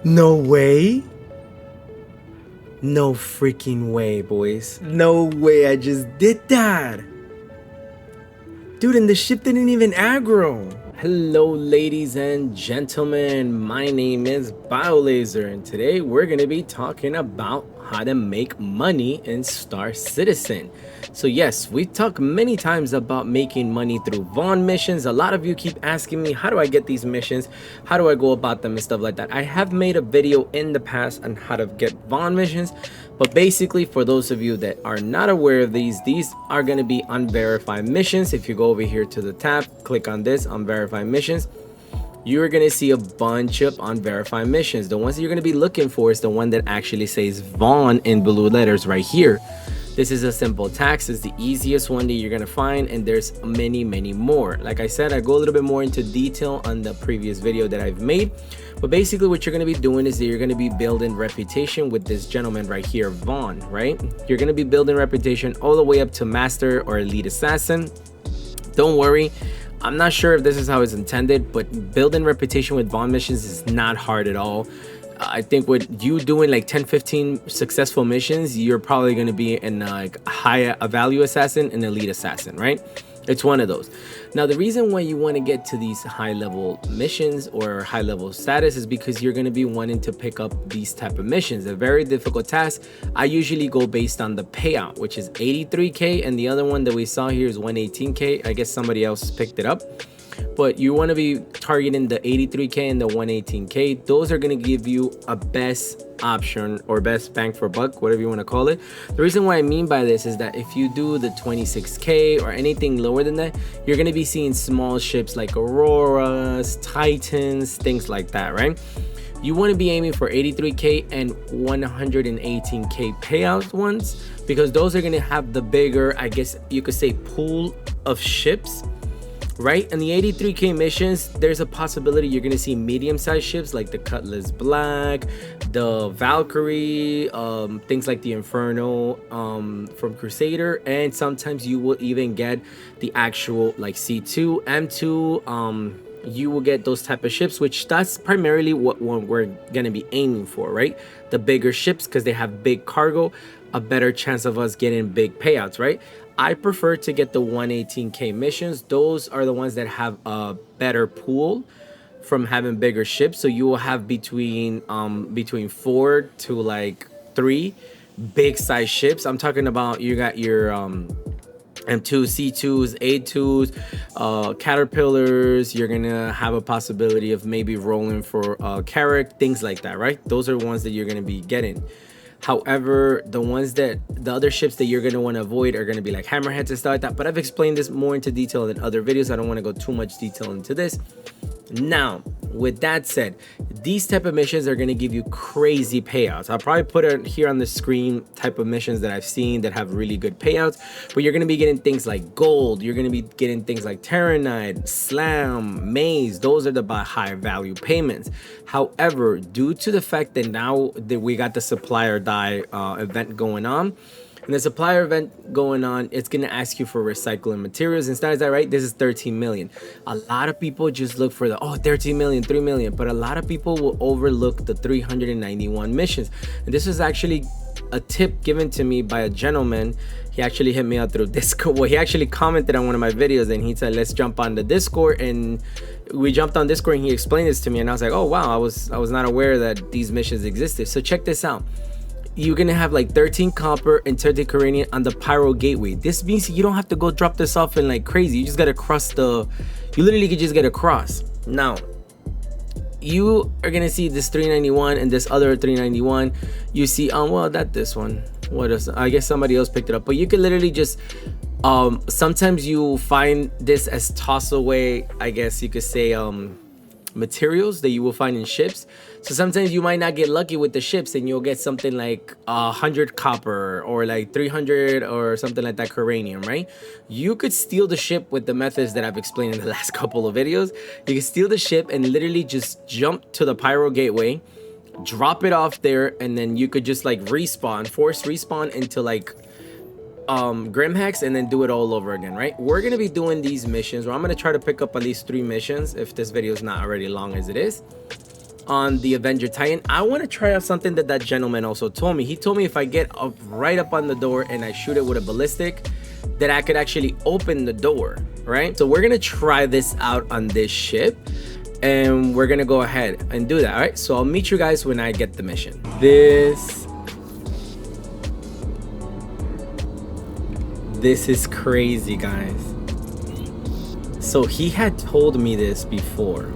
No way. No freaking way, boys. No way I just did that. Dude, and the ship didn't even aggro. Hello, ladies and gentlemen. My name is BioLaser, and today we're going to be talking about how to make money in Star Citizen. So yes, we talk many times about making money through Vaughn missions. A lot of you keep asking me, how do I get these missions? How do I go about them and stuff like that? I have made a video in the past on how to get Vaughn missions, but basically for those of you that are not aware of these are going to be unverified missions. If you go over here to the tab, click on this unverified missions, you're going to see a bunch of unverified missions. The ones that you're going to be looking for is the one that actually says Vaughn in blue letters right here. This is a simple tax. It's the easiest one that you're going to find, and there's many more. Like I said, I go a little bit more into detail on the previous video that I've made, but basically what you're going to be doing is that you're going to be building reputation with this gentleman right here, Vaughn, right? You're going to be building reputation all the way up to master or elite assassin. Don't worry, I'm not sure if this is how it's intended, but building reputation with Vaughn missions is not hard at all. I think with you doing like 10-15 successful missions, you're probably going to be in like a value assassin and elite assassin, right? It's one of those. Now, the reason why you want to get to these high level missions or high level status is because you're going to be wanting to pick up these type of missions. A very difficult task. I usually go based on the payout, which is 83k, and the other one that we saw here is 118k. I guess somebody else picked it up, but you want to be targeting the 83k and the 118k. Those are going to give you a best option or best bang for buck, whatever you want to call it. The reason why I mean by this is that if you do the 26k or anything lower than that, you're going to be seeing small ships like Auroras, Titans, things like that, right? You want to be aiming for 83k and 118k payout ones, because those are going to have the bigger, I guess you could say, pool of ships, right? And the 83k missions, there's a possibility you're gonna see medium-sized ships like the Cutlass Black, the Valkyrie, things like the Inferno from Crusader, and sometimes you will even get the actual like C2, M2. You will get those type of ships, which that's primarily what we're gonna be aiming for, right? The bigger ships, because they have big cargo, a better chance of us getting big payouts, right? I prefer to get the 118k missions. Those are the ones that have a better pool from having bigger ships. So you will have between 4 to like 3 big size ships. I'm talking about, you got your M2, C2s, A2s, Caterpillars. You're gonna have a possibility of maybe rolling for Carrack, things like that, right? Those are ones that you're gonna be getting. However, the other ships that you're going to want to avoid are going to be like hammerheads and stuff like that. But I've explained this more into detail in other videos. I don't want to go too much detail into this. Now, with that said, these type of missions are going to give you crazy payouts. I'll probably put it here on the screen, type of missions that I've seen that have really good payouts, but you're going to be getting things like gold. You're going to be getting things like Terranite, Slam, Maze. Those are the high value payments. However, due to the fact that now that we got the supply or die event going on, and the supplier event going on, it's going to ask you for recycling materials. Instead of that, right? This is 13 million. A lot of people just look for the, 13 million, 3 million. But a lot of people will overlook the 391 missions. And this is actually a tip given to me by a gentleman. He actually hit me out through Discord. Well, he actually commented on one of my videos and he said, let's jump on the Discord. And we jumped on Discord and he explained this to me. And I was like, oh, wow, I was not aware that these missions existed. So check this out. You're gonna have like 13 copper and 30 Coranian on the Pyro Gateway. This means you don't have to go drop this off in like crazy. You just gotta cross you literally could just get across. Now, you are gonna see this 391 and this other 391. You see, this one. What else? I guess somebody else picked it up. But you can literally just, sometimes you find this as toss away, I guess you could say, materials that you will find in ships. So sometimes you might not get lucky with the ships and you'll get something like 100 copper or like 300 or something like that Coranium, right? You could steal the ship with the methods that I've explained in the last couple of videos. You can steal the ship and literally just jump to the Pyro Gateway, drop it off there, and then you could just like force respawn into like Grim Hex, and then do it all over again, right? We're gonna be doing these missions where I'm gonna try to pick up at least 3 missions if this video is not already long as it is. on the Avenger Titan, I want to try out something that that gentleman also told me. He told me if I get up right up on the door and I shoot it with a ballistic, that I could actually open the door, right? So we're gonna try this out on this ship, and we're gonna go ahead and do that. All right, so I'll meet you guys when I get the mission. This is crazy, guys. So he had told me this before.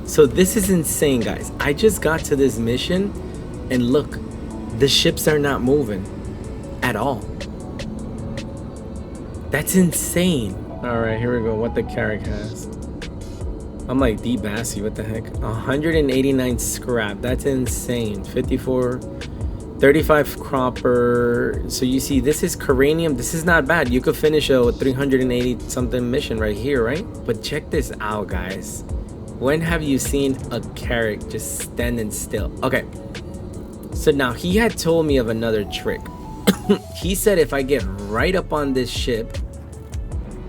So this is insane, guys. I just got to this mission and look, the ships are not moving at all. That's insane. All right, here we go. What the carrick has. I'm like D-Bassy, what the heck? 189 scrap. That's insane. 54, 35 copper. So you see, this is Coranium. This is not bad. You could finish a 380 something mission right here, right? But check this out, guys. When have you seen a carrick just standing still? Okay. So now he had told me of another trick. He said if I get right up on this ship,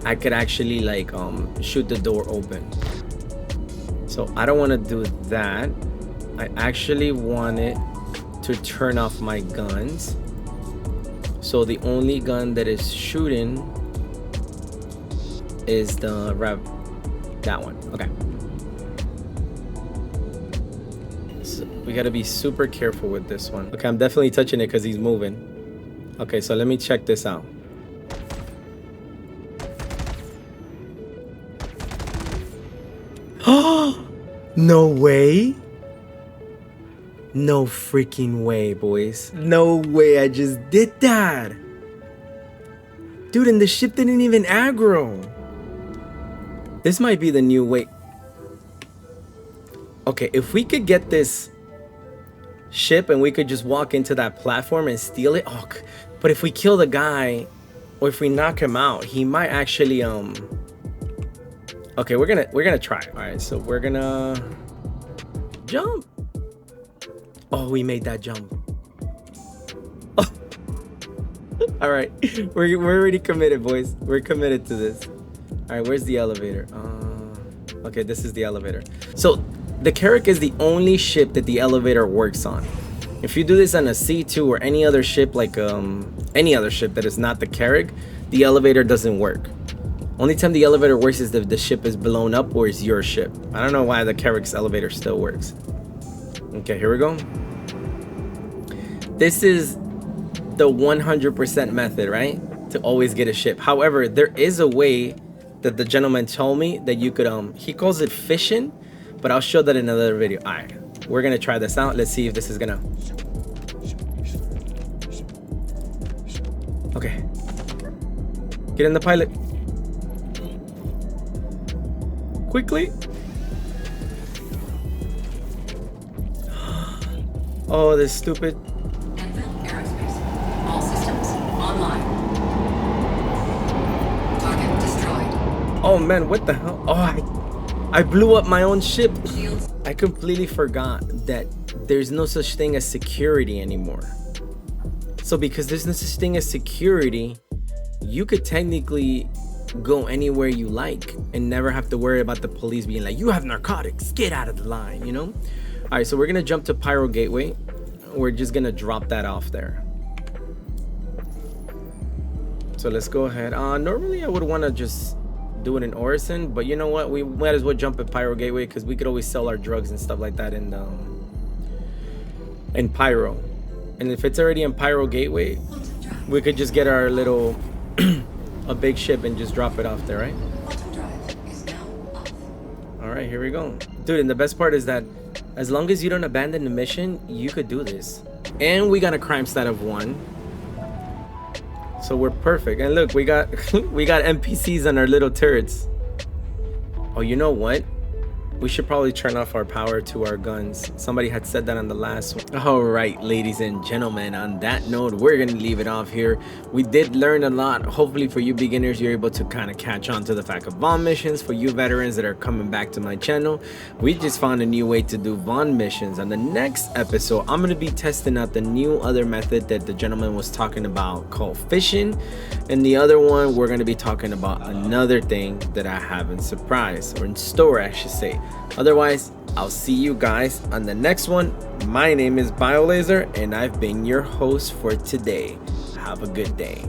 I could actually like shoot the door open. So I don't want to do that. I actually wanted to turn off my guns. So the only gun that is shooting is the that one. Okay. So we got to be super careful with this one. Okay, I'm definitely touching it because he's moving. Okay, so let me check this out. No way. No freaking way, boys. No way I just did that. Dude, and the ship didn't even aggro. This might be the new way. Okay, if we could get this ship and we could just walk into that platform and steal it. Oh, but if we kill the guy or if we knock him out, he might actually okay, we're gonna try. All right, so we're gonna jump. Oh, we made that jump. Oh. All right, we're already committed, boys. We're committed to this. All right, where's the elevator? Okay, this is the elevator. So the Carrack is the only ship that the elevator works on. If you do this on a C2 or any other ship, like any other ship that is not the Carrack, the elevator doesn't work. Only time the elevator works is if the ship is blown up or is your ship. I don't know why the Carrack's elevator still works. Okay, here we go. This is the 100% method, right? To always get a ship. However, there is a way that the gentleman told me that you could, he calls it fishing, but I'll show that in another video. All right, we're gonna try this out. Let's see if this is gonna. Okay. Get in the pilot. Quickly. Oh, this stupid. Aerospace. All systems online. Target destroyed. Oh man, what the hell? Oh, I blew up my own ship. I completely forgot that there's no such thing as security anymore. So because there's no such thing as security, you could technically go anywhere you like and never have to worry about the police being like, you have narcotics, get out of the line, you know? All right, so we're gonna jump to Pyro Gateway. We're just gonna drop that off there. So let's go ahead. Normally I would want to just do it in Orison, but you know what? We might as well jump at Pyro Gateway because we could always sell our drugs and stuff like that in Pyro. And if it's already in Pyro Gateway, we could just get our little a big ship and just drop it off there, right? All right, here we go, dude. And the best part is that as long as you don't abandon the mission, you could do this. And we got a crime stat of 1, so we're perfect. And look, we got we got NPCs on our little turrets. Oh, you know what? We should probably turn off our power to our guns. Somebody had said that on the last one. Alright, ladies and gentlemen, on that note, we're gonna leave it off here. We did learn a lot. Hopefully for you beginners, you're able to kind of catch on to the fact of Vaughn missions. For you veterans that are coming back to my channel, we just found a new way to do Vaughn missions. On the next episode, I'm gonna be testing out the new other method that the gentleman was talking about called fishing. And the other one, we're gonna be talking about another thing that I have in surprise, or in store I should say. Otherwise, I'll see you guys on the next one. My name is BioLaser, and I've been your host for today. Have a good day.